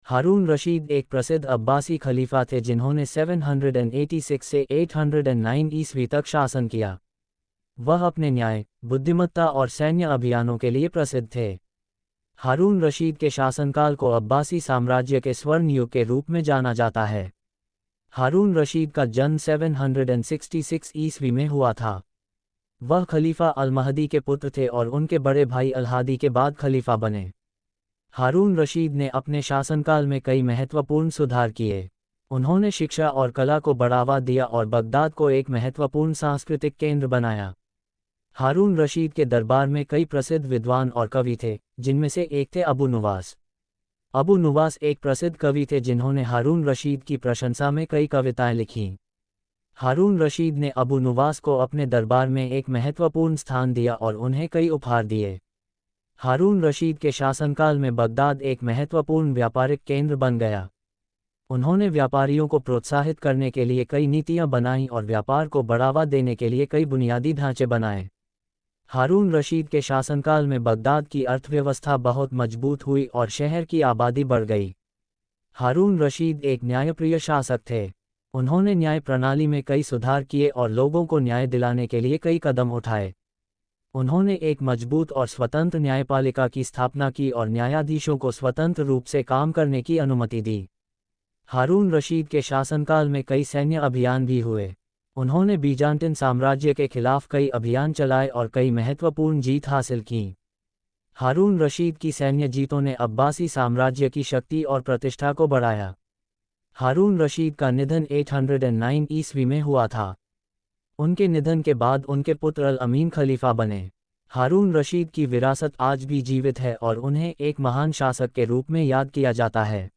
हारून रशीद एक प्रसिद्ध अब्बासी खलीफा थे जिन्होंने 786 से 809 ईस्वी तक शासन किया। वह अपने न्याय, बुद्धिमत्ता और सैन्य अभियानों के लिए प्रसिद्ध थे। हारून रशीद के शासनकाल को अब्बासी साम्राज्य के स्वर्ण युग के रूप में जाना जाता है। हारून रशीद का जन्म 766 ईस्वी में हुआ था। वह खलीफा अल-महदी के पुत्र थे और उनके बड़े भाई अल-हादी के बाद खलीफा बने। हारून रशीद ने अपने शासनकाल में कई महत्वपूर्ण सुधार किए। उन्होंने शिक्षा और कला को बढ़ावा दिया और बगदाद को एक महत्वपूर्ण सांस्कृतिक केंद्र बनाया। हारून रशीद के दरबार में कई प्रसिद्ध विद्वान और कवि थे, जिनमें से एक थे अबू नुवास। अबू नुवास एक प्रसिद्ध कवि थे जिन्होंने हारून रशीद की प्रशंसा में कई कविताएं लिखीं। हारून रशीद ने अबू नुवास को अपने दरबार में एक महत्वपूर्ण स्थान दिया और उन्हें कई उपहार दिए। हारून रशीद के शासनकाल में बगदाद एक महत्वपूर्ण व्यापारिक केंद्र बन गया। उन्होंने व्यापारियों को प्रोत्साहित करने के लिए कई नीतियां बनाईं और व्यापार को बढ़ावा देने के लिए कई बुनियादी ढांचे बनाए। हारून रशीद के शासनकाल में बगदाद की अर्थव्यवस्था बहुत मजबूत हुई और शहर की आबादी बढ़ गई। हारून रशीद एक न्यायप्रिय शासक थे। उन्होंने न्याय प्रणाली में कई सुधार किए और लोगों को न्याय दिलाने के लिए कई कदम उठाए। उन्होंने एक मजबूत और स्वतंत्र न्यायपालिका की स्थापना की और न्यायाधीशों को स्वतंत्र रूप से काम करने की अनुमति दी। हारून रशीद के शासनकाल में कई सैन्य अभियान भी हुए। उन्होंने बीजान्टिन साम्राज्य के खिलाफ कई अभियान चलाए और कई महत्वपूर्ण जीत हासिल की। हारून रशीद की सैन्य जीतों ने अब्बासी साम्राज्य की शक्ति और प्रतिष्ठा को बढ़ाया। हारून रशीद का निधन 809 ईस्वी में हुआ था। उनके निधन के बाद उनके पुत्र अल अमीन खलीफा बने। हारून रशीद की विरासत आज भी जीवित है और उन्हें एक महान शासक के रूप में याद किया जाता है।